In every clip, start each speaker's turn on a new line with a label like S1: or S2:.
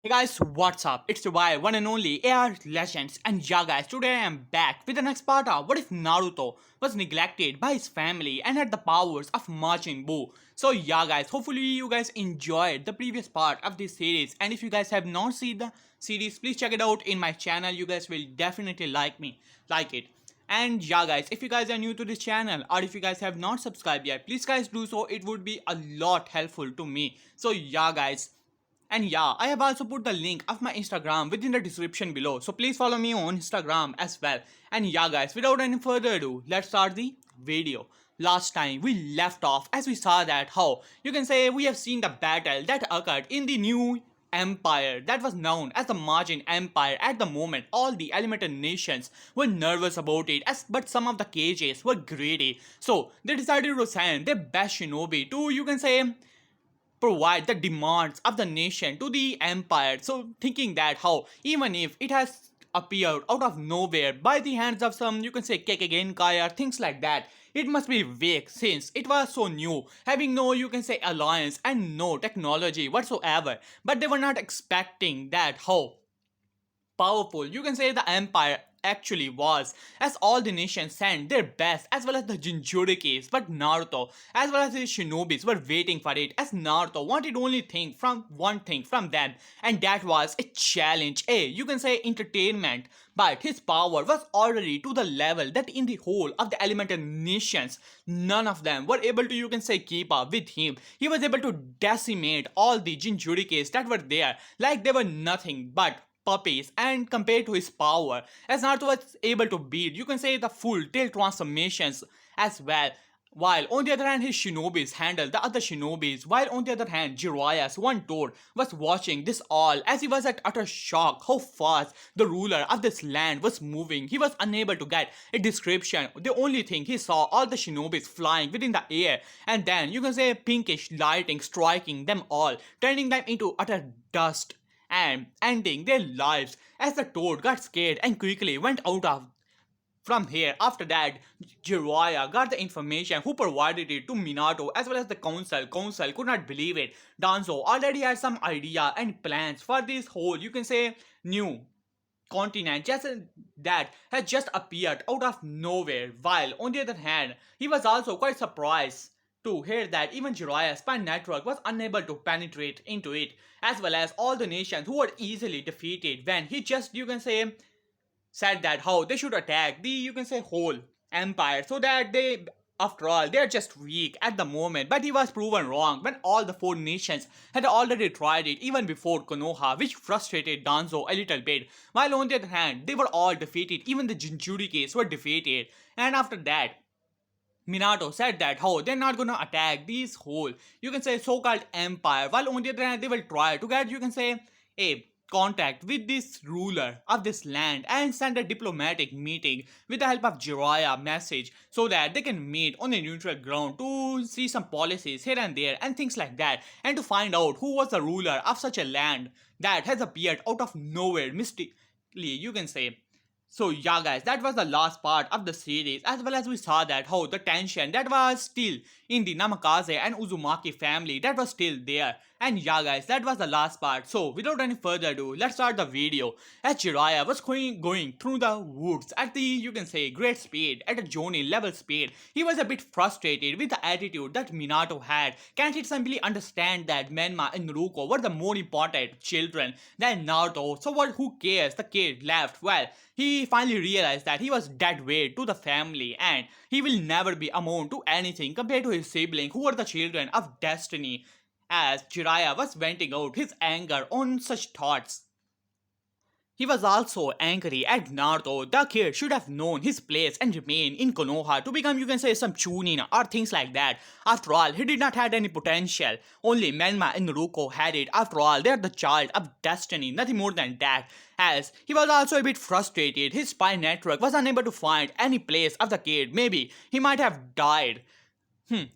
S1: Hey guys, what's up? It's your boy, one and only AR Legends, and yeah guys, today I am back with the next part of what if Naruto was neglected by his family and had the powers of Majin Buu. So yeah guys, hopefully you guys enjoyed the previous part of this series, and if you guys have not seen the series, please check it out in my channel. You guys will definitely like it. And yeah guys, if you guys are new to this channel or if you guys have not subscribed yet, please guys do so. It would be a lot helpful to me. So yeah guys, and yeah, I have also put the link of my Instagram within the description below. So please follow me on Instagram as well. And yeah guys, without any further ado, let's start the video. Last time we left off as we saw that how you can say we have seen the battle that occurred in the new empire that was known as the Majin Empire. At the moment, all the elemental nations were nervous about it, but some of the cages were greedy. So they decided to send their best shinobi to, you can say, provide the demands of the nation to the empire. So thinking that how even if it has appeared out of nowhere by the hands of some, you can say, Kekkei or things like that, it must be weak since it was so new, having no, you can say, alliance and no technology whatsoever. But they were not expecting that how powerful, you can say, the empire actually was, as all the nations sent their best as well as the Jinchurikis, but Naruto as well as his shinobis were waiting for it, as Naruto wanted only one thing from them, and that was a challenge, a, you can say, entertainment. But his power was already to the level that in the whole of the elemental nations, none of them were able to, you can say, keep up with him. He was able to decimate all the Jinchurikis that were there like they were nothing but puppies, and compared to his power, as Naruto was able to beat, you can say, the full tail transformations as well. While on the other hand, his shinobis handled the other shinobis. While on the other hand, Jiraiya's one toad was watching this all as he was at utter shock how fast the ruler of this land was moving. He was unable to get a description. The only thing he saw, all the shinobis flying within the air, and then you can say pinkish lighting striking them all, turning them into utter dust and ending their lives, as the toad got scared and quickly went out of from here. After that, Jiraiya got the information who provided it to Minato as well as the council. Council could not believe it. Danzo already had some idea and plans for this whole, you can say, new continent just that has just appeared out of nowhere. While on the other hand, he was also quite surprised to hear that even Jiraiya's spy network was unable to penetrate into it, as well as all the nations who were easily defeated when he just, you can say, said that how they should attack the, you can say, whole empire, so that they, after all, they're just weak at the moment. But he was proven wrong when all the four nations had already tried it even before Konoha, which frustrated Danzo a little bit. While on the other hand, they were all defeated, even the Jinchurikis were defeated. And after that, Minato said that how they're not gonna attack these whole, you can say, so-called empire, while on the other hand they will try to get, you can say, a contact with this ruler of this land and send a diplomatic meeting with the help of Jiraiya message, so that they can meet on a neutral ground to see some policies here and there and things like that, and to find out who was the ruler of such a land that has appeared out of nowhere mystically, you can say. So yeah guys, that was the last part of the series, as well as we saw that how the tension that was still in the Namikaze and Uzumaki family, that was still there. And yeah guys, that was the last part. So without any further ado, let's start the video. As Jiraiya was going through the woods at the, you can say, great speed, at a Jonin level speed, he was a bit frustrated with the attitude that Minato had. Can't he simply understand that Menma and Naruto were the more important children than Naruto? So what, who cares? The kid left. Well, he finally realized that he was dead weight to the family and he will never be amount to anything compared to his sibling who were the children of destiny. As Jiraiya was venting out his anger on such thoughts, he was also angry at Naruto. The kid should have known his place and remain in Konoha to become, you can say, some Chunin or things like that. After all, he did not have any potential. Only Menma and Naruto had it. After all, they are the child of destiny, nothing more than that. As he was also a bit frustrated, his spy network was unable to find any place of the kid. Maybe he might have died.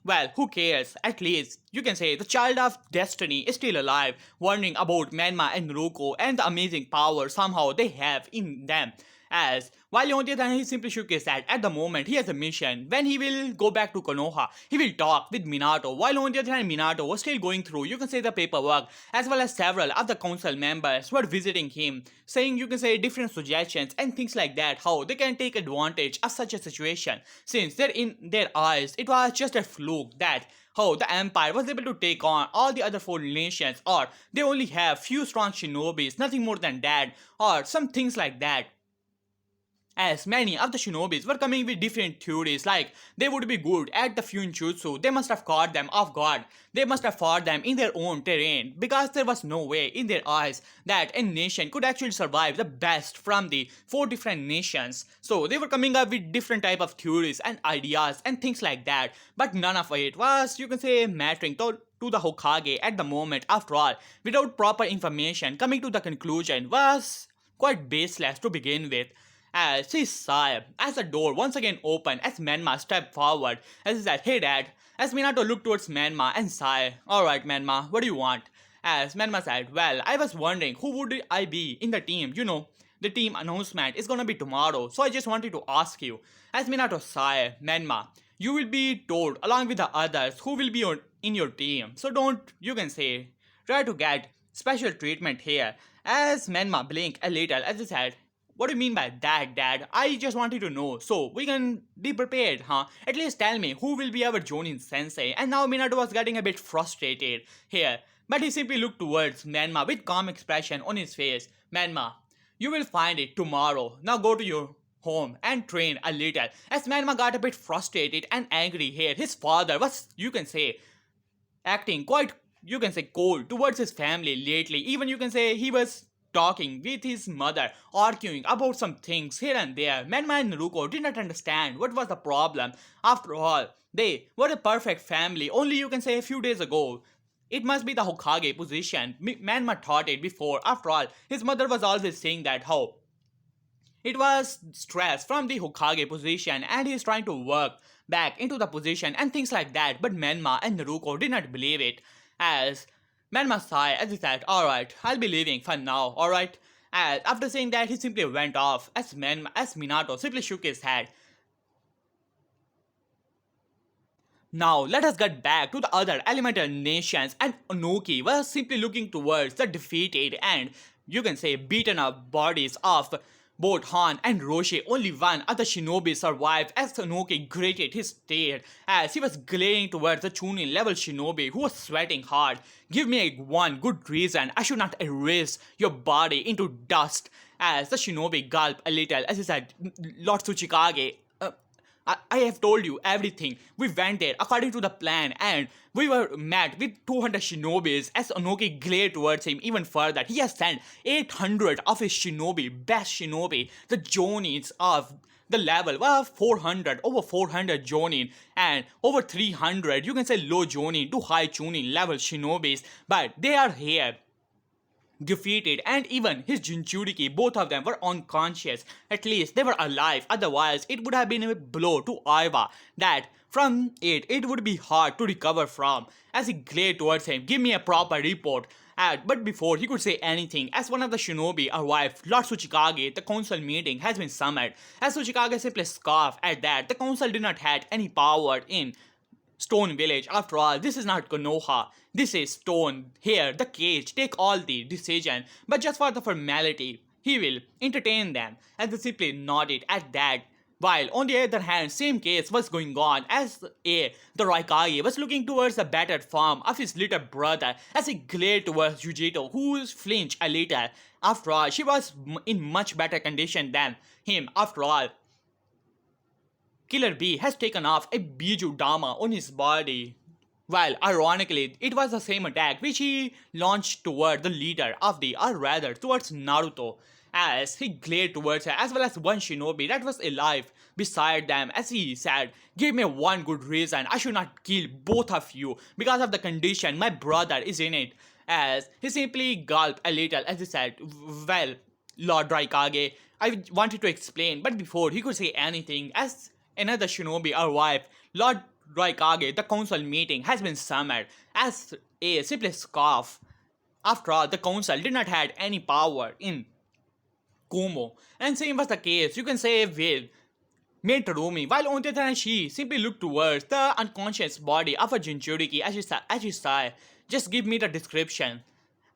S1: Well, who cares? At least you can say the child of destiny is still alive, wondering about Menma and Ruko and the amazing power somehow they have in them. As while on the other hand, he simply shook his head. At the moment, he has a mission. When he will go back to Konoha, he will talk with Minato. While on the other hand, Minato was still going through, you can say, the paperwork, as well as several of the council members were visiting him, saying, you can say, different suggestions and things like that, how they can take advantage of such a situation, since they're in their eyes, it was just a fluke that how the empire was able to take on all the other four nations, or they only have few strong shinobis, nothing more than that, or some things like that. As many of the shinobis were coming with different theories, like they would be good at the Fuinjutsu, they must have caught them off guard, they must have fought them in their own terrain, because there was no way in their eyes that a nation could actually survive the best from the four different nations. So they were coming up with different type of theories and ideas and things like that, but none of it was, you can say, mattering to the Hokage at the moment. After all, without proper information, coming to the conclusion was quite baseless to begin with. As he sighed, as the door once again opened, as Menma stepped forward, as he said, "Hey dad." As Minato looked towards Menma and sighed, "Alright Menma, what do you want?" As Menma said, "Well, I was wondering who would I be in the team, the team announcement is gonna be tomorrow, so I just wanted to ask you." As Minato sighed, "Menma, you will be told along with the others who will be in your team, so don't, you can say, try to get special treatment here." As Menma blinked a little as he said, "What do you mean by that, Dad? I just wanted to know, so we can be prepared, huh? At least tell me who will be our Jonin sensei." And now Minato was getting a bit frustrated here, but he simply looked towards Menma with calm expression on his face. "Menma, you will find it tomorrow. Now go to your home and train a little." As Menma got a bit frustrated and angry here, his father was, you can say, acting quite, you can say, cold towards his family lately. Even you can say he was talking with his mother, arguing about some things here and there. Menma and Naruko did not understand what was the problem. After all, they were a perfect family only, you can say, a few days ago. It must be the Hokage position. Menma thought it before. After all, his mother was always saying that how it was stress from the Hokage position and he is trying to work back into the position and things like that. But Menma and Naruko did not believe it. As Menma sighed as he said, "Alright, I'll be leaving for now, alright?" And after saying that, he simply went off as Minato simply shook his head. Now, let us get back to the other elemental nations, and Onoki was simply looking towards the defeated and, you can say, beaten up bodies of both Han and Roshi. Only one of the shinobi survived as Onoki gritted his teeth as he was glaring towards the Chunin level shinobi who was sweating hard. "Give me one good reason I should not erase your body into dust." As the shinobi gulped a little as he said, "Lord Tsuchikage, I have told you everything. We went there according to the plan and we were met with 200 shinobis." As Onoki glared towards him even further, he has sent 800 of his shinobi, best shinobi, the Jonins of the level of 400, over 400 Jonin and over 300, you can say, low Jonin to high Chunin level shinobis, but they are here defeated, and even his Jinchuriki, both of them were unconscious. At least they were alive, otherwise it would have been a blow to Aiba that from it would be hard to recover from. As he glared towards him, "Give me a proper report." But before he could say anything, as one of the shinobi arrived, "Lord Tsuchikage, the council meeting has been summoned." As Tsuchikage simply scoffed at that, the council did not have any power in Stone Village. After all, this is not Konoha. This is Stone. Here, the cage take all the decision, but just for the formality, he will entertain them. And they simply nodded at that. While on the other hand, same case was going on as the Raikage was looking towards the battered form of his little brother as he glared towards Yujito, who flinched a little. After all, she was in much better condition than him. After all, Killer B has taken off a Biju Dama on his body. While ironically, it was the same attack which he launched toward the leader of the, or rather towards Naruto, as he glared towards her, as well as one shinobi that was alive beside them, as he said, "Give me one good reason I should not kill both of you because of the condition my brother is in it." As he simply gulped a little as he said, "Well, Lord Raikage, I wanted to explain," but before he could say anything, as another shinobi arrived, Lord Roikage, the council meeting has been summoned as a simple scarf. After all, the council did not have any power in Kumo, and same was the case, you can say, with Maid Rumi, while on the other hand she simply looked towards the unconscious body of a Jinchuriki as she sighed. Just give me the description.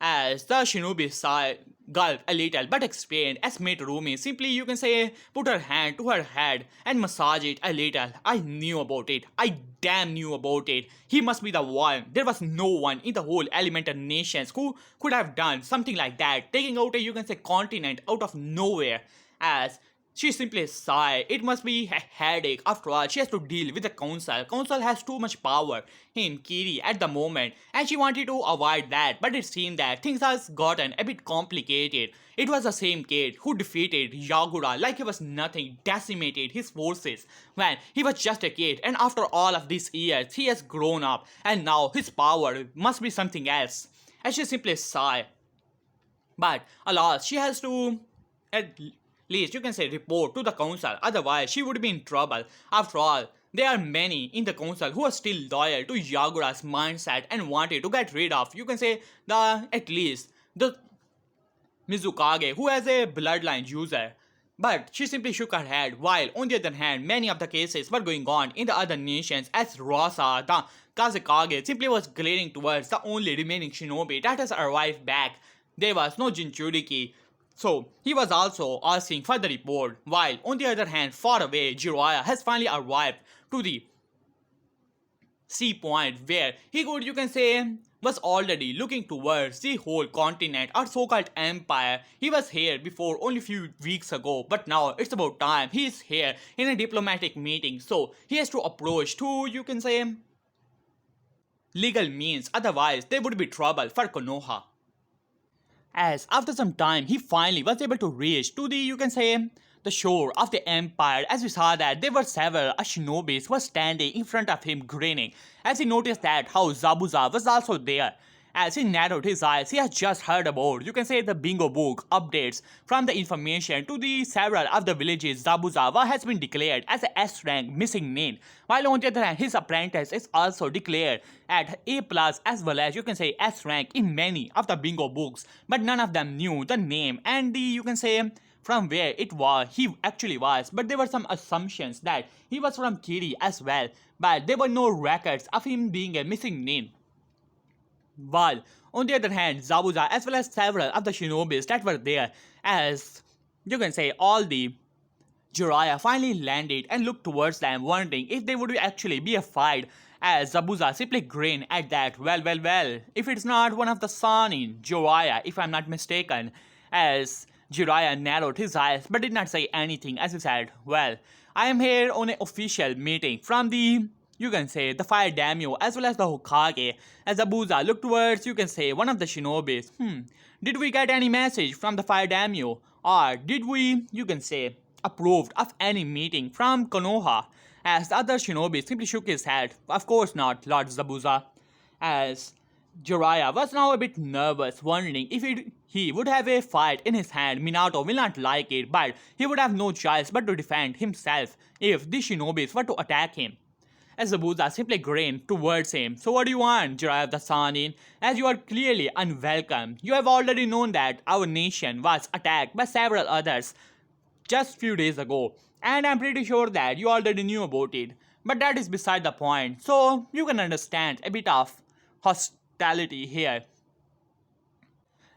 S1: As the shinobi sighed, gulped a little but explained as Maid Rumi simply, you can say, put her hand to her head and massaged it a little. I knew about it. I damn knew about it. He must be the one. There was no one in the whole elemental nations who could have done something like that, taking out a, you can say, continent out of nowhere. As she simply sighed. It must be a headache. After all, she has to deal with the council. Council has too much power in Kiri at the moment, and she wanted to avoid that. But it seemed that things has gotten a bit complicated. It was the same kid who defeated Yagura like he was nothing, decimated his forces when he was just a kid. And after all of these years, he has grown up, and now his power must be something else. And she simply sighed. But alas, she has to at least you can say report to the council, otherwise she would be in trouble. After all, there are many in the council who are still loyal to Yagura's mindset and wanted to get rid of, you can say, the at least the Mizukage who has a bloodline user. But she simply shook her head, while on the other hand, many of the cases were going on in the other nations as Rosa, the Kazekage, simply was glaring towards the only remaining shinobi that has arrived back. There was no Jinchuriki, so he was also asking for the report, while on the other hand, far away, Jiraiya has finally arrived to the sea point where he could, you can say, was already looking towards the whole continent or so-called empire. He was here before only few weeks ago, but now it's about time. He is here in a diplomatic meeting, so he has to approach to, you can say, legal means, otherwise there would be trouble for Konoha. As after some time he finally was able to reach to the, you can say, the shore of the empire. As we saw that there were several shinobis who were standing in front of him grinning, as he noticed that how Zabuza was also there. As he narrowed his eyes, he has just heard about, you can say, the bingo book updates from the information to the several of the villages. Zabuzawa has been declared as a S rank missing nin, while on the other hand his apprentice is also declared at A plus as well as, you can say, S rank in many of the bingo books, but none of them knew the name and the, you can say, from where it was he actually was. But there were some assumptions that he was from Kiri as well, but there were no records of him being a missing nin. While on the other hand, Zabuza as well as several of the shinobis that were there, as you can say, all the Jiraiya finally landed and looked towards them, wondering if there would actually be a fight. As Zabuza simply grinned at that. Well, if it's not one of the Sanin, Jiraiya, if I'm not mistaken. As Jiraiya narrowed his eyes but did not say anything as he said, well, I am here on an official meeting from the, you can say, the fire daimyo as well as the Hokage. As Zabuza looked towards, you can say, one of the shinobis. Did we get any message from the fire daimyo? Or did we, you can say, approved of any meeting from Konoha? As the other shinobi simply shook his head. Of course not, Lord Zabuza. As Jiraiya was now a bit nervous, wondering if he would have a fight in his hand. Minato will not like it, but he would have no choice but to defend himself if the shinobis were to attack him. As Zabuza simply grinned towards him. So what do you want, Jiraiya the Sanin? As you are clearly unwelcome. You have already known that our nation was attacked by several others just few days ago, and I'm pretty sure that you already knew about it. But that is beside the point, so you can understand a bit of hostility here.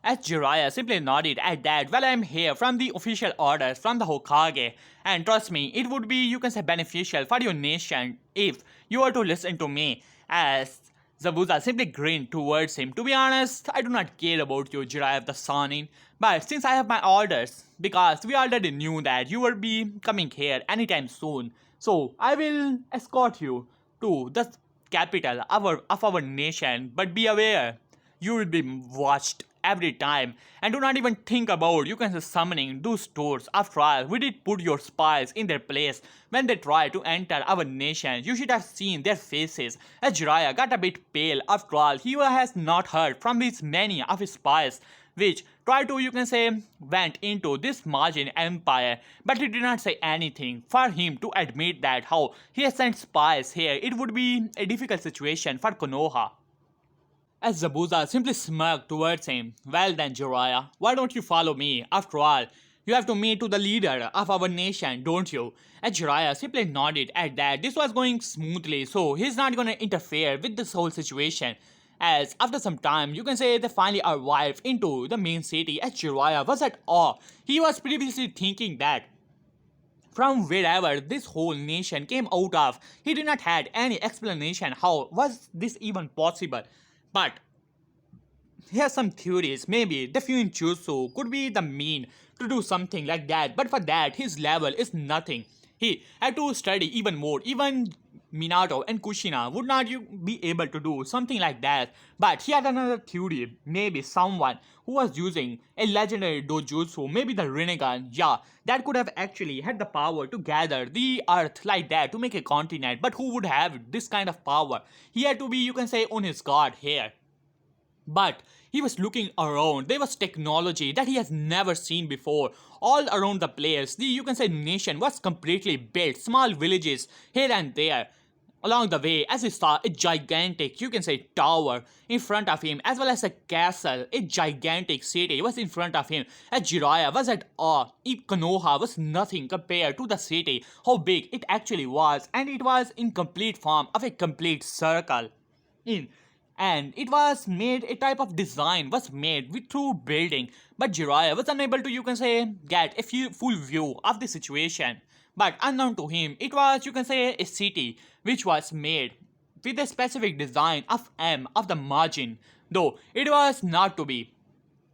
S1: As Jiraiya simply nodded at that, well, I'm here from the official orders from the Hokage, and trust me, it would be, you can say, beneficial for your nation if you were to listen to me. As Zabuza simply grinned towards him. To be honest, I do not care about you, Jiraiya the Sanin, but since I have my orders, because we already knew that you will be coming here anytime soon, so I will escort you to the capital of our nation, but be aware, you will be watched every time, and do not even think about, you can say, summoning those stores. After all, we did put your spies in their place when they tried to enter our nation. You should have seen their faces. As Jiraiya got a bit pale. After all, he has not heard from these many of his spies which tried to, you can say, went into this Majin empire, but he did not say anything. For him to admit that how he has sent spies here, it would be a difficult situation for Konoha. As Zabuza simply smirked towards him, well then Jiraiya, why don't you follow me? After all, you have to meet to the leader of our nation, don't you? As Jiraiya simply nodded at that. This was going smoothly, so he's not gonna interfere with this whole situation. As after some time, you can say they finally arrived into the main city as Jiraiya was at awe. He was previously thinking that from wherever this whole nation came out of, he did not had any explanation how was this even possible. But here are some theories. Maybe the Fuinjutsu could be the mean to do something like that, but for that his level is nothing. He had to study even more. Even Minato and Kushina would not be able to do something like that. But he had another theory. Maybe someone who was using a legendary dojutsu, maybe the Rinnegan, yeah, that could have actually had the power to gather the earth like that to make a continent. But who would have this kind of power? He had to be, you can say, on his guard here. But he was looking around. There was technology that he has never seen before. All around the place, the you can say nation was completely built. Small villages here and there. Along the way, as he saw a gigantic, you can say, tower in front of him, as well as a castle, a gigantic city was in front of him. As Jiraiya was at awe, Konoha was nothing compared to the city, how big it actually was, and it was in complete form of a complete circle. In and it was made a type of design was made with through building, but Jiraiya was unable to, you can say, get a full view of the situation. But unknown to him, it was, you can say, a city which was made with a specific design of M of the margin, though it was not to be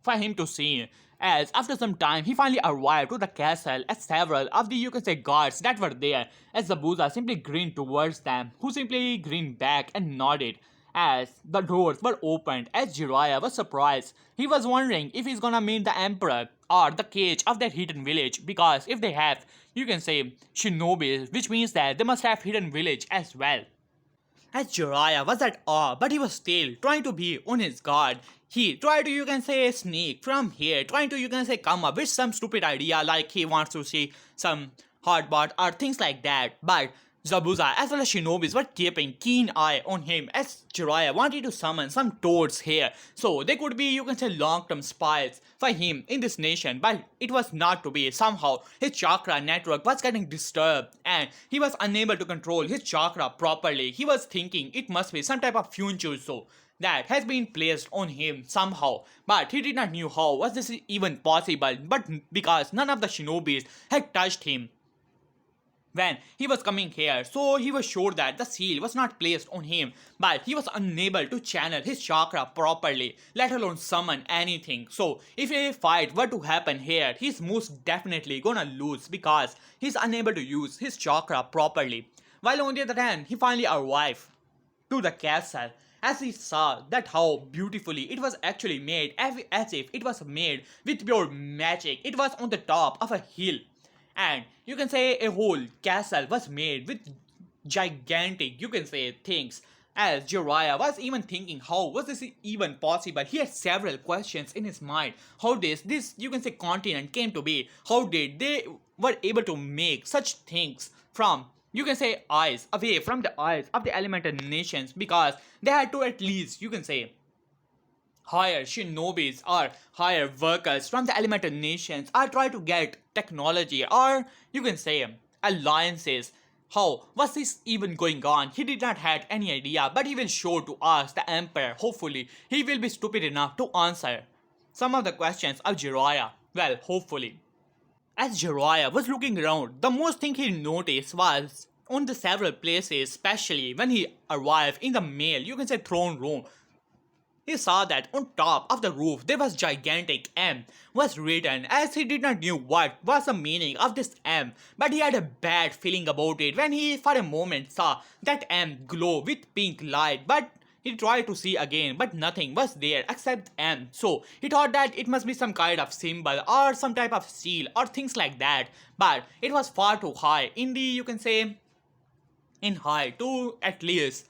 S1: for him to see. As after some time he finally arrived to the castle as several of the, you can say, guards that were there, as Zabuza simply grinned towards them, who simply grinned back and nodded as the doors were opened. As Jiraiya was surprised, he was wondering if he's gonna meet the emperor or the cage of that hidden village, because if they have, you can say, shinobi, which means that they must have hidden village as well. As Jiraiya was at awe, but he was still trying to be on his guard. He tried to, you can say, sneak from here, trying to, you can say, come up with some stupid idea like he wants to see some hotbot or things like that. But Zabuza as well as Shinobis were keeping keen eye on him, as Jiraiya wanted to summon some toads here, so they could be, you can say, long-term spies for him in this nation. But it was not to be. Somehow his chakra network was getting disturbed and he was unable to control his chakra properly. He was thinking it must be some type of Fuinjutsu that has been placed on him somehow, but he did not knew how was this even possible. But because none of the shinobis had touched him when he was coming here, so he was sure that the seal was not placed on him, but he was unable to channel his chakra properly, let alone summon anything. So if a fight were to happen here, he's most definitely gonna lose because he's unable to use his chakra properly. While on the other hand, he finally arrived to the castle, as he saw that how beautifully it was actually made, as if it was made with pure magic. It was on the top of a hill, and you can say a whole castle was made with gigantic, you can say, things. As Jiraiya was even thinking how was this even possible, he had several questions in his mind. How this you can say continent came to be, how did they were able to make such things from, you can say, eyes away from the eyes of the elemental nations, because they had to at least, you can say, hire shinobis or hire workers from the elemental nations or try to get technology or, you can say, alliances. How was this even going on? He did not have any idea, but he will sure to ask the emperor. Hopefully he will be stupid enough to answer some of the questions of Jiraiya. Well, hopefully. As Jiraiya was looking around, the most thing he noticed was on the several places, especially when he arrived in the mail, you can say, throne room. He saw that on top of the roof there was gigantic M was written, as he did not knew what was the meaning of this M, but he had a bad feeling about it when he for a moment saw that M glow with pink light. But he tried to see again, but nothing was there except M. So he thought that it must be some kind of symbol or some type of seal or things like that. But it was far too high in the, you can say, in high to at least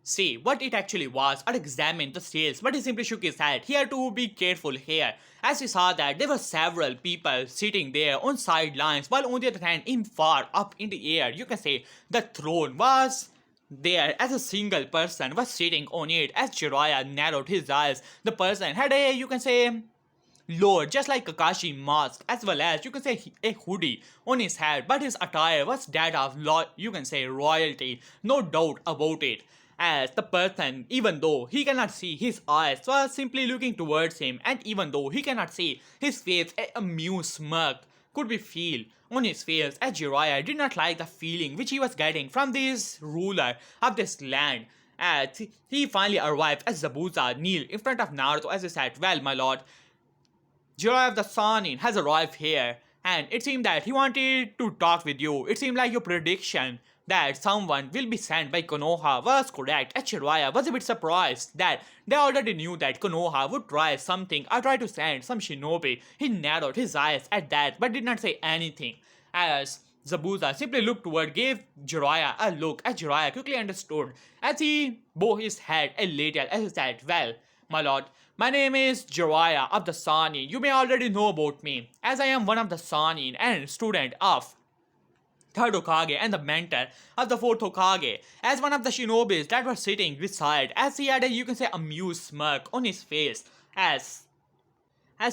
S1: see what it actually was or examine the sales, but he simply shook his head. He had to be careful here, as he saw that there were several people sitting there on sidelines, while on the other hand, in far up in the air, you can say the throne was there as a single person was sitting on it. As Jiraiya narrowed his eyes, the person had a, you can say, Lord, just like Kakashi mask, as well as you can say a hoodie on his head, but his attire was that of you can say royalty, no doubt about it. As the person, even though he cannot see his eyes, was simply looking towards him, and even though he cannot see his face, a amused smirk could be feel on his face, as Jiraiya did not like the feeling which he was getting from this ruler of this land. As he finally arrived as Zabuza kneeled in front of Naruto as he said, "Well, my lord, Jiraiya the Sanin has arrived here, and it seemed that he wanted to talk with you. It seemed like your prediction that someone will be sent by Konoha was correct." And Jiraiya was a bit surprised that they already knew that Konoha would try something or try to send some shinobi. He narrowed his eyes at that but did not say anything. As Zabuza simply looked toward, gave Jiraiya a look, as Jiraiya quickly understood as he bowed his head a little as he said, "Well, my lord, my name is Jiraiya of the Sanin. You may already know about me, as I am one of the Sanin and student of third Hokage and the mentor of the fourth Hokage, as one of the shinobis that were sitting beside, as he had a, you can say, amused smirk on his face, as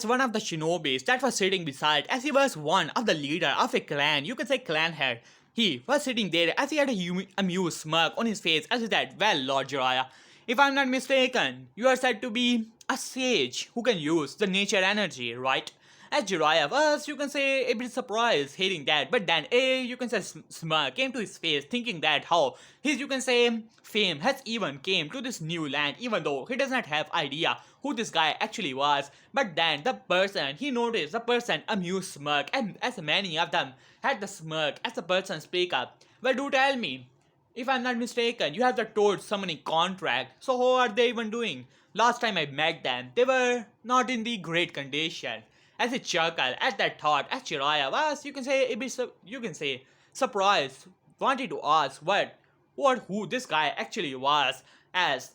S1: one of the shinobis that was sitting beside, as he was one of the leader of a clan, you can say clan head. He was sitting there as he had a amused smirk on his face as he said, "Well, Lord Jiraiya, if I'm not mistaken, you are said to be a sage who can use the nature energy, right?" As Jiraiya was, you can say, a bit surprised hearing that, but then a, you can say, smirk came to his face, thinking that how his, you can say, fame has even came to this new land, even though he does not have idea who this guy actually was. But then the person, he noticed the person amused smirk, and as many of them had the smirk as the person speak up. "Well, do tell me, if I'm not mistaken, you have the toad summoning contract, so how are they even doing? Last time I met them, they were not in the great condition." As he chuckled at that thought, as Jiraiya was, you can say, a bit, you can say, surprised, wanted to ask who this guy actually was. As,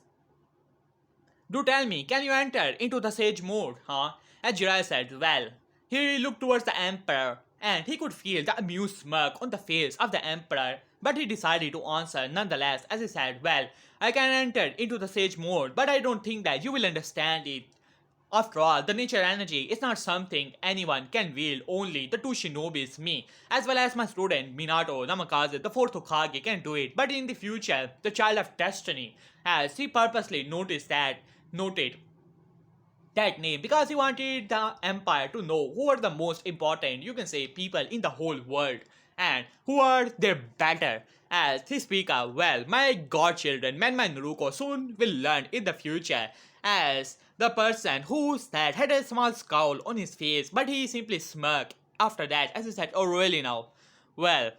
S1: "Do tell me, can you enter into the sage mode, huh?" As Jiraiya said, "Well," he looked towards the Emperor, and he could feel the amused smirk on the face of the Emperor, but he decided to answer nonetheless as he said, "Well, I can enter into the sage mode, but I don't think that you will understand it. After all, the nature energy is not something anyone can wield, only the two shinobis, me, as well as my student Minato Namikaze, the fourth Hokage, can do it. But in the future, the child of destiny," as he purposely noted that name because he wanted the empire to know who are the most important, you can say, people in the whole world and who are their better. As he speak up, "Well, my godchildren, Menma and Naruto, soon will learn in the future." As the person who said had a small scowl on his face, but he simply smirked after that as he said, "Oh, really now? Well,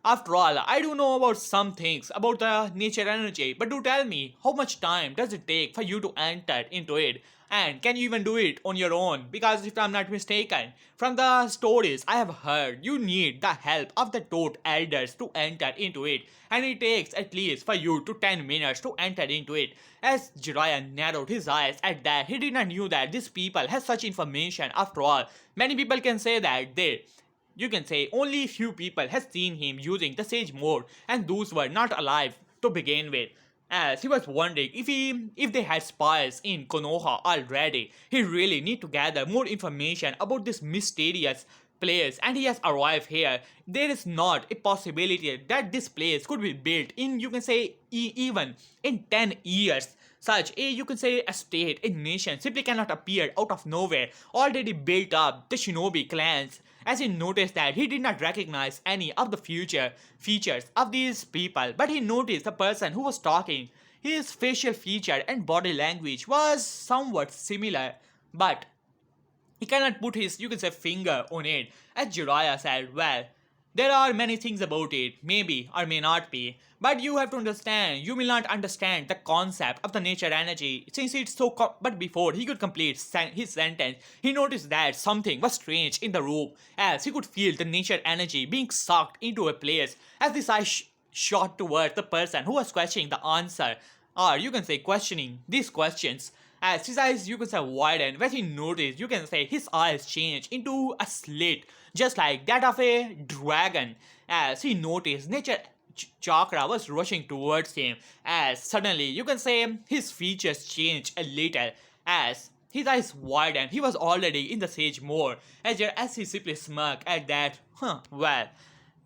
S1: after all, I do know about some things about the nature energy, but do tell me, how much time does it take for you to enter into it? And can you even do it on your own? Because if I'm not mistaken, from the stories I have heard, you need the help of the Toad Elders to enter into it, and it takes at least for you to 10 minutes to enter into it." As Jiraiya narrowed his eyes at that, he did not knew that these people has such information. After all, many people can say that you can say only few people has seen him using the sage mode, and those were not alive to begin with. As he was wondering if they had spies in Konoha already, he really need to gather more information about this mysterious place, and he has arrived here. There is not a possibility that this place could be built in, you can say, even in 10 years. Such a, you can say, a state, a nation simply cannot appear out of nowhere, already built up the shinobi clans. As he noticed that he did not recognize any of the future features of these people, but he noticed the person who was talking. His facial feature and body language was somewhat similar, but he cannot put his, you can say, finger on it. As Jiraiya said, "Well, there are many things about it, maybe or may not be, but you have to understand, you will not understand the concept of the nature energy since it's so but before he could complete his sentence, he noticed that something was strange in the room, as he could feel the nature energy being sucked into a place. As this eye shot towards the person who was questioning the answer, or you can say questioning these questions. As his eyes, you can say, widen, when he noticed, you can say, his eyes change into a slit, just like that of a dragon. As he noticed, nature chakra was rushing towards him. As suddenly, you can say, his features changed a little. As his eyes widened, he was already in the sage mode. As he simply smirked at that, well,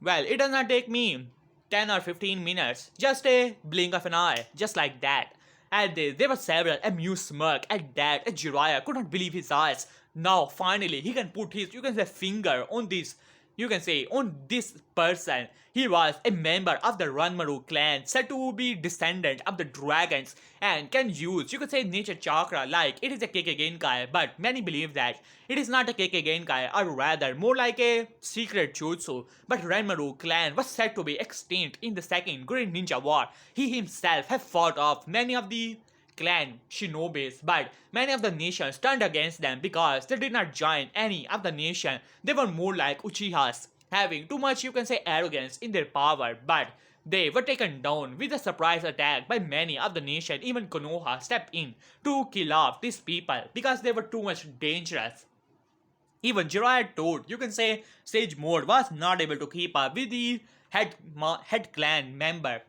S1: it does not take me 10 or 15 minutes, just a blink of an eye, just like that. At this, there were several amused smirk at that, as Jiraiya could not believe his eyes. Now, finally, he can put his, you can say, finger on this, you can say, on this person. He was a member of the Ranmaru clan, said to be descendant of the dragons, and can use, you can say, nature chakra like it is a Kekkei Genkai, but many believe that it is not a Kekkei Genkai, or rather, more like a secret jutsu. But Ranmaru clan was said to be extinct in the Second Great Ninja War. He himself had fought off many of the clan shinobis, but many of the nations turned against them because they did not join any of the nation. They were more like Uchihas, having too much, you can say, arrogance in their power, but they were taken down with a surprise attack by many of the nation. Even Konoha stepped in to kill off these people because they were too much dangerous. Even Jiraiya told, you can say, Sage Mode was not able to keep up with the head clan member.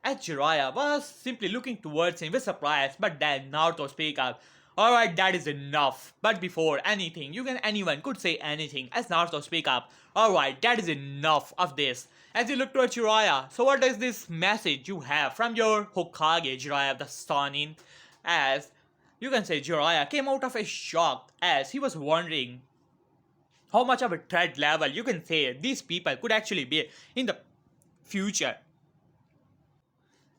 S1: As Jiraiya was simply looking towards him with surprise, but then Naruto spoke up. Alright, that is enough. But before anything, anyone could say anything as Naruto spoke up. Alright, that is enough of this. As you look towards Jiraiya, so what is this message you have from your Hokage, Jiraiya the Chunin? As you can say, Jiraiya came out of a shock as he was wondering how much of a threat level, you can say, these people could actually be in the future.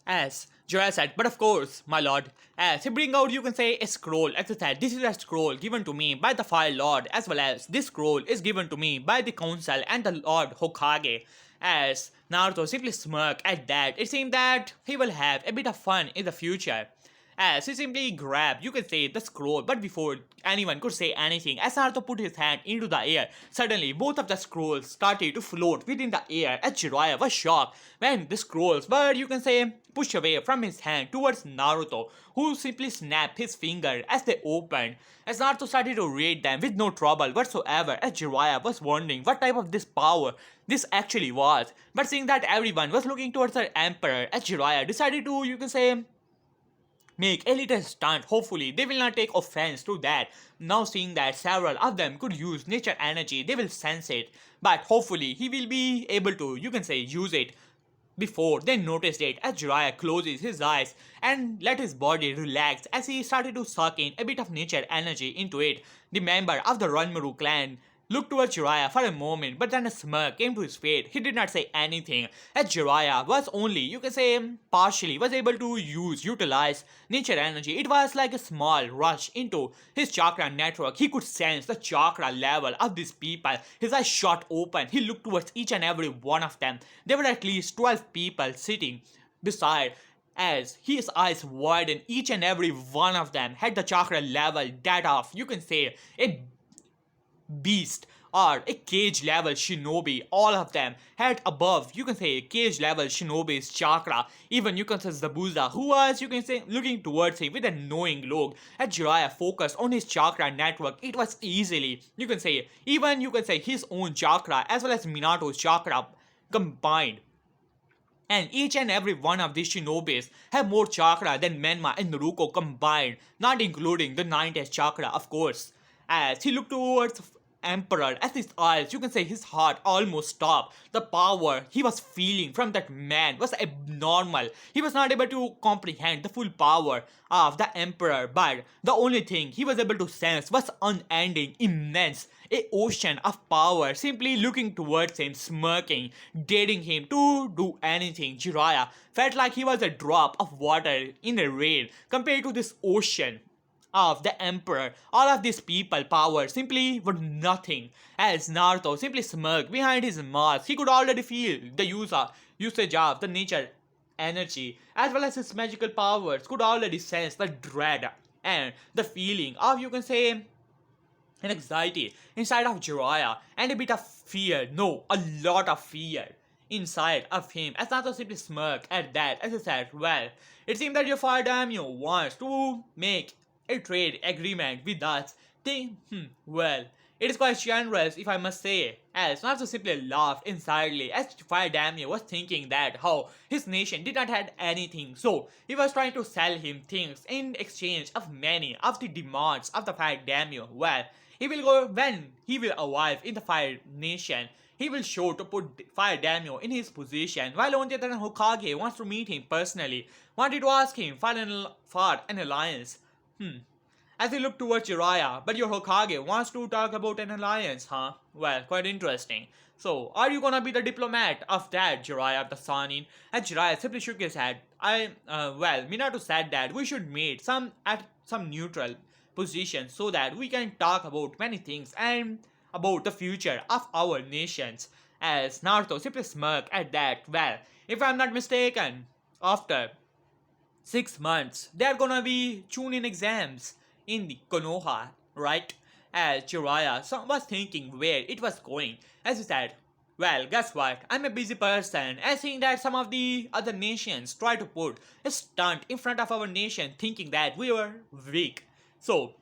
S1: As Jiraiya said, but of course, my lord, as he bring out, you can say, a scroll. As he said, this is a scroll given to me by the Fire Lord, as well as this scroll is given to me by the Council and the Lord Hokage. As Naruto simply smirked at that, it seemed that he will have a bit of fun in the future. As he simply grabbed, you can say, the scroll, but before anyone could say anything, as Naruto put his hand into the air, suddenly both of the scrolls started to float within the air, as Jiraiya was shocked when the scrolls were, you can say, pushed away from his hand towards Naruto, who simply snapped his finger as they opened. As Naruto started to read them with no trouble whatsoever, as Jiraiya was wondering what type of this power this actually was. But seeing that everyone was looking towards the Emperor, as Jiraiya decided to, you can say, make a little stunt. Hopefully, they will not take offense to that. Now seeing that several of them could use nature energy, they will sense it. But hopefully, he will be able to, you can say, use it before they noticed it, as Jiraiya closes his eyes and let his body relax as he started to suck in a bit of nature energy into it. The member of the Ranmaru clan looked towards Jiraiya for a moment, but then a smirk came to his face. He did not say anything, as Jiraiya was only, you can say, partially was able to utilize nature energy. It was like a small rush into his chakra network. He could sense the chakra level of these people. His eyes shot open. He looked towards each and every one of them. There were at least 12 people sitting beside. As his eyes widened, each and every one of them had the chakra level that of, you can say, a beast or a cage level shinobi. All of them had above, you can say, cage level shinobi's chakra. Even you can say Zabuza, who was, you can say, looking towards him with a knowing look. As Jiraiya focused on his chakra network, it was easily, you can say, even you can say his own chakra as well as Minato's chakra combined. And each and every one of these shinobis have more chakra than Menma and Naruto combined, not including the 9th chakra, of course. As he looked towards Emperor, as his eyes, you can say, his heart almost stopped. The power he was feeling from that man was abnormal. He was not able to comprehend the full power of the Emperor, but the only thing he was able to sense was unending, immense, a ocean of power simply looking towards him, smirking, daring him to do anything. Jiraiya felt like he was a drop of water in a rain compared to this ocean of the Emperor. All of these people power simply were nothing, as Naruto simply smirked behind his mask. He could already feel the usage of the nature energy as well as his magical powers, could already sense the dread and the feeling of, you can say, an anxiety inside of Jiraiya and a bit of fear. No, a lot of fear. inside of him as Naruto simply smirked at that as he said, well, it seems that your fire daimyo wants to make a trade agreement with us. Well, it is quite generous if I must say, as Naruto simply laughed insidely as Fire Daimyo was thinking that how his nation did not have anything, so he was trying to sell him things in exchange of many of the demands of the Fire Daimyo. Well, he will go when he will arrive in the Fire Nation. He will show to put Fire Daimyo in his position, while on the other hand Hokage wants to meet him personally, wanted to ask him for an alliance. As he looked towards Jiraiya, but your Hokage wants to talk about an alliance, huh? Well, quite interesting. So, are you gonna be the diplomat of that, Jiraiya the Sanin? And Jiraiya simply shook his head. Minato said that we should meet at some neutral position so that we can talk about many things and about the future of our nations. As Naruto simply smirked at that, well, if I'm not mistaken, after 6 months, there are gonna be Chunin exams in the Konoha, right? As Jiraiya was thinking where it was going, as he said, well, guess what? I'm a busy person, as seeing that some of the other nations try to put a stunt in front of our nation thinking that we were weak. So,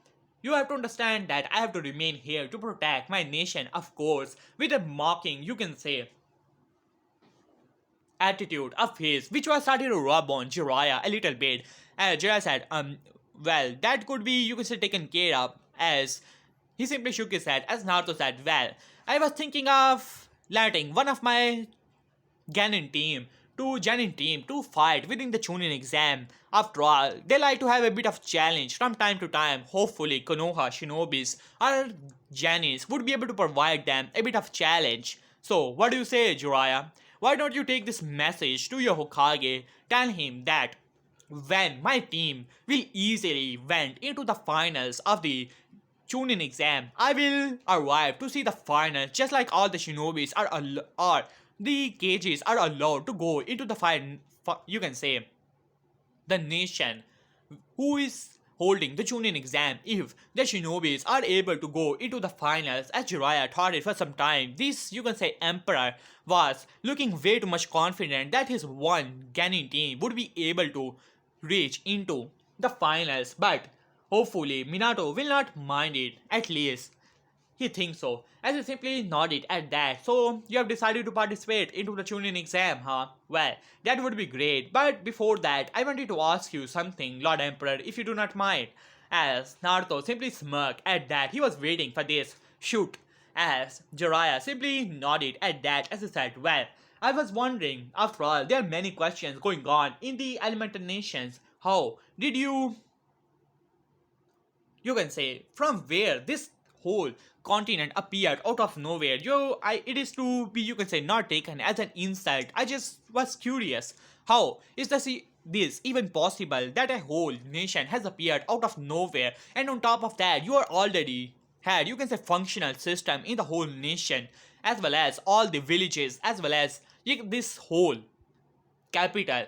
S1: you have to understand that I have to remain here to protect my nation, of course, with a mocking, you can say, attitude of his, which was starting to rub on Jiraiya a little bit. Jiraiya said, well, that could be, you could say, taken care of, as he simply shook his head, as Naruto said, well, I was thinking of letting one of my Genin team to fight within the Chunin exam. After all, they like to have a bit of challenge from time to time. Hopefully, Konoha Shinobis or Genins would be able to provide them a bit of challenge. So, what do you say, Jiraiya? Why don't you take this message to your Hokage? Tell him that when my team will easily went into the finals of the Chunin exam, I will arrive to see the finals just like all the shinobis are the cages are allowed to go into the you can say, the nation who is holding the Chunin exam. If the shinobis are able to go into the finals, as Jiraiya thought it for some time, this, you can say, emperor was looking way too much confident that his one Genin team would be able to reach into the finals, but hopefully Minato will not mind it, at least he thinks so, as he simply nodded at that. So, you have decided to participate into the Chunin exam, huh? Well, that would be great, but before that, I wanted to ask you something, Lord Emperor, if you do not mind. As Naruto simply smirked at that, he was waiting for this. Shoot. As Jiraiya simply nodded at that as he said, well, I was wondering, after all, there are many questions going on in the elemental nations. How did you can say, from where this whole continent appeared out of nowhere? It is to be, you can say, not taken as an insult. I just was curious. How is this even possible that a whole nation has appeared out of nowhere, and on top of that, you are already had, you can say, functional system in the whole nation, as well as all the villages, as well as this whole capital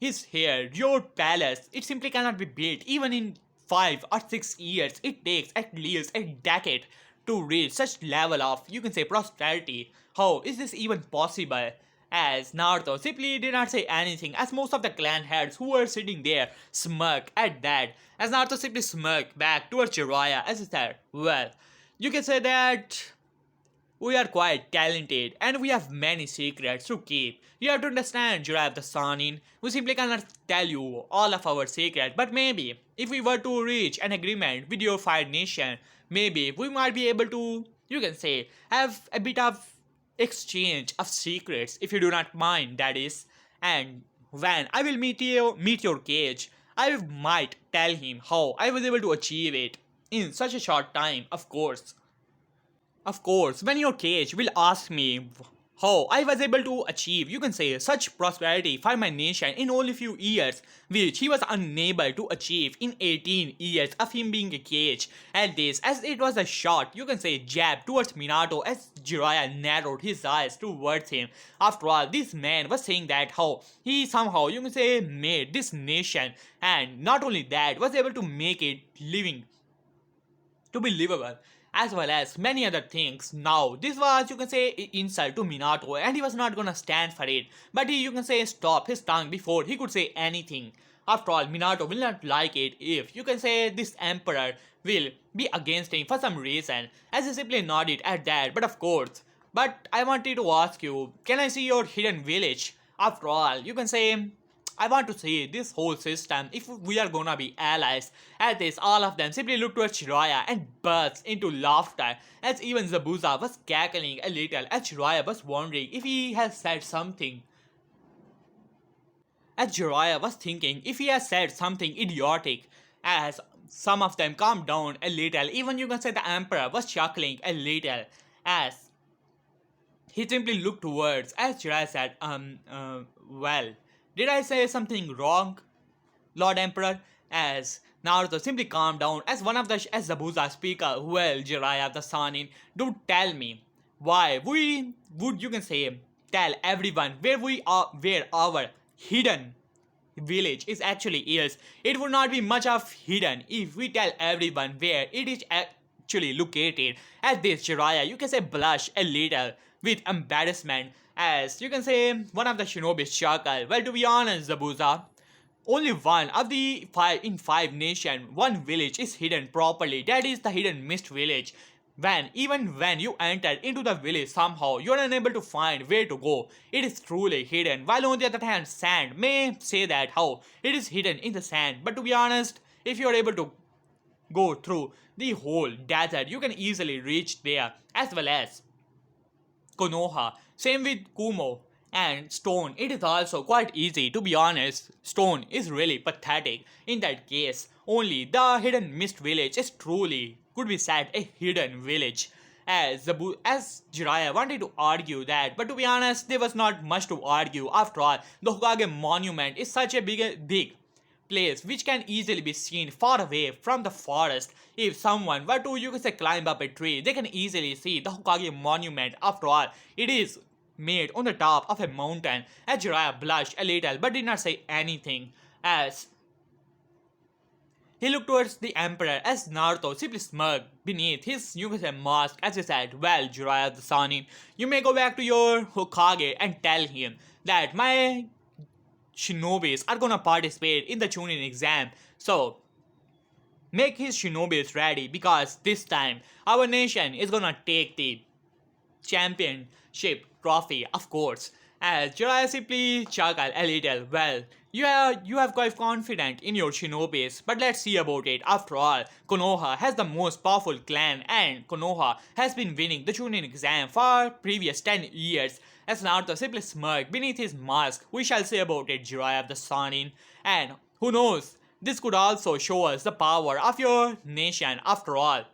S1: is here. Your palace, it simply cannot be built even in 5 or 6 years. It takes at least a decade to reach such level of, you can say, prosperity. How is this even possible? As Naruto simply did not say anything, as most of the clan heads who were sitting there smirked at that, as Naruto simply smirked back towards Jiraiya as he said, well, you can say that we are quite talented and we have many secrets to keep. You have to understand, Jiraiya the Sanin. We simply cannot tell you all of our secrets, but maybe if we were to reach an agreement with your Fire Nation, maybe we might be able to, you can say, have a bit of exchange of secrets, if you do not mind, that is. And when I will meet your cage, I might tell him how I was able to achieve it in such a short time, of course. Of course, when your cage will ask me how I was able to achieve, you can say, such prosperity for my nation in only few years, which he was unable to achieve in 18 years of him being a cage. At this, as it was a shot, you can say, jab towards Minato, as Jiraiya narrowed his eyes towards him. After all, this man was saying that how he somehow, you can say, made this nation, and not only that, was able to make it living to be livable. as well as many other things. Now, this was, you can say, insult to Minato, and he was not gonna stand for it. But he, you can say, stopped his tongue before he could say anything. After all, Minato will not like it if, you can say, this emperor will be against him for some reason, as he simply nodded at that. But of course, but I wanted to ask you, can I see your hidden village? After all, you can say, I want to see this whole system if we are gonna be allies. At this, all of them simply looked towards Jiraiya and burst into laughter, as even Zabuza was cackling a little as Jiraiya was wondering if he had said something. As Jiraiya was thinking if he had said something idiotic, as some of them calmed down a little, even you can say the Emperor was chuckling a little, as he simply looked towards as Jiraiya said, well, did I say something wrong, Lord Emperor? As Naruto simply calmed down as one of the as Zabuza speaker, well, Jiraiya the Sanin, do tell me, why we would you can say tell everyone where our hidden village is actually is. It would not be much of hidden if we tell everyone where it is actually located. At this, Jiraiya, you can say blush a little with embarrassment, as you can say one of the shinobis chuckle. Well, to be honest, Zabuza, only one of the five nations, one village is hidden properly. That is the hidden mist village. Even when you enter into the village somehow you are unable to find where to go. It is truly hidden. While on the other hand, sand may say that how it is hidden in the sand. But to be honest, if you are able to go through the whole desert, you can easily reach there, as well as Konoha. Same with Kumo and Stone. It is also quite easy. To be honest, Stone is really pathetic in that case. Only the hidden mist village is truly, could be said, a hidden village. As Jiraiya wanted to argue that, but to be honest, there was not much to argue. After all, the Hokage monument is such a big place which can easily be seen far away from the forest. If someone were to, you can say, climb up a tree, they can easily see the Hokage monument. After all, it is made on the top of a mountain. As Jiraiya blushed a little but did not say anything, as he looked towards the Emperor as Naruto simply smirked beneath his, you can say, mask, as he said, well, Jiraiya the Sanin, you may go back to your Hokage and tell him that my shinobis are gonna participate in the Chunin exam. So, make his shinobis ready, because this time our nation is gonna take the championship trophy, of course. As Jiraiya simply chuckled a little, well, you have quite confident in your shinobis, but let's see about it. After all, Konoha has the most powerful clan, and Konoha has been winning the Chunin exam for previous 10 years. As Naruto simply smirked beneath his mask, we shall see about it, Jiraiya the Sanin. And who knows, this could also show us the power of your nation. After all,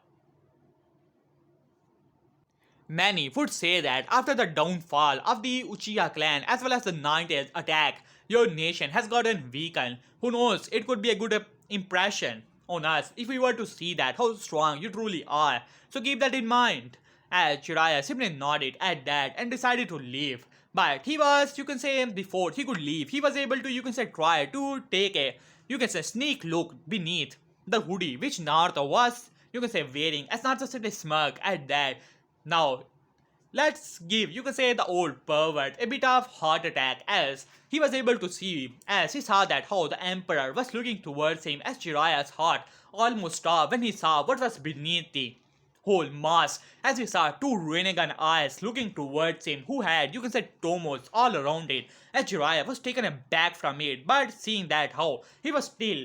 S1: many would say that after the downfall of the Uchiha clan as well as the Nine-Tails attack, your nation has gotten weakened. Who knows, it could be a good impression on us if we were to see that how strong you truly are. So keep that in mind. As Jiraiya simply nodded at that and decided to leave. But he was, you can say, before he could leave, he was able to, you can say, try to take a, you can say, sneak look beneath the hoodie which Naruto was, you can say, wearing, as Naruto simply smirked at that. Now, let's give, you can say, the old pervert a bit of heart attack, as he was able to see, as he saw that how the Emperor was looking towards him, as Jiraiya's heart almost stopped when he saw what was beneath the whole mask, as he saw two Rinnegan eyes looking towards him who had, you can say, tomos all around it. As Jiraiya was taken aback from it, but seeing that how he was still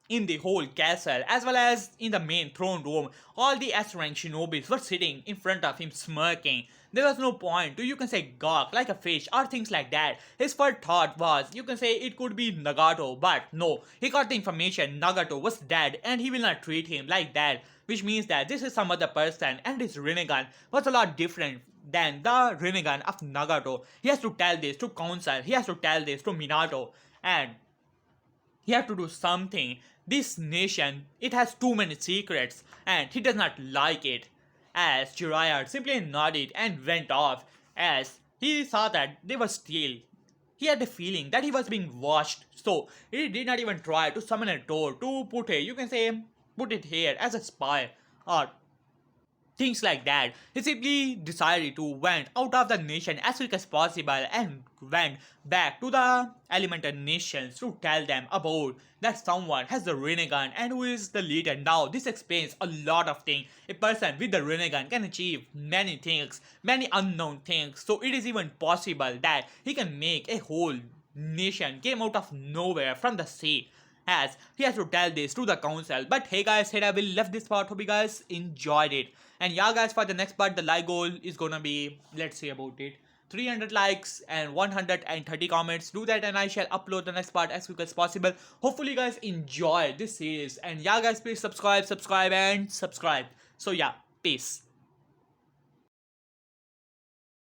S1: in the whole castle as well as in the main throne room, all the aspirant shinobis were sitting in front of him smirking. There was no point to, you can say, gawk like a fish or things like that. His first thought was, you can say, it could be Nagato, but no, he got the information Nagato was dead and he will not treat him like that, which means that this is some other person, and his Rinnegan was a lot different than the Rinnegan of Nagato. He has to tell this to council, he has to tell this to Minato, and he has to do something. This nation, it has too many secrets, and he does not like it. As Jiraiya simply nodded and went off, as he saw that they were still. He had the feeling that he was being watched, so he did not even try to summon a door to put a, you can say, put it here as a spy, or things like that. He simply decided to went out of the nation as quick as possible and went back to the elemental nations to tell them about that someone has the Rinnegan and who is the leader. Now this explains a lot of things. A person with the Rinnegan can achieve many things, many unknown things. So it is even possible that he can make a whole nation came out of nowhere from the sea, as he has to tell this to the council. But hey guys, here I will left this part. Hope you guys enjoyed it. And yeah guys, for the next part the like goal is gonna be, let's say about it, 300 likes and 130 comments. Do that and I shall upload the next part as quick as possible. Hopefully you guys enjoy this series. And yeah guys, please subscribe and subscribe. So yeah, peace.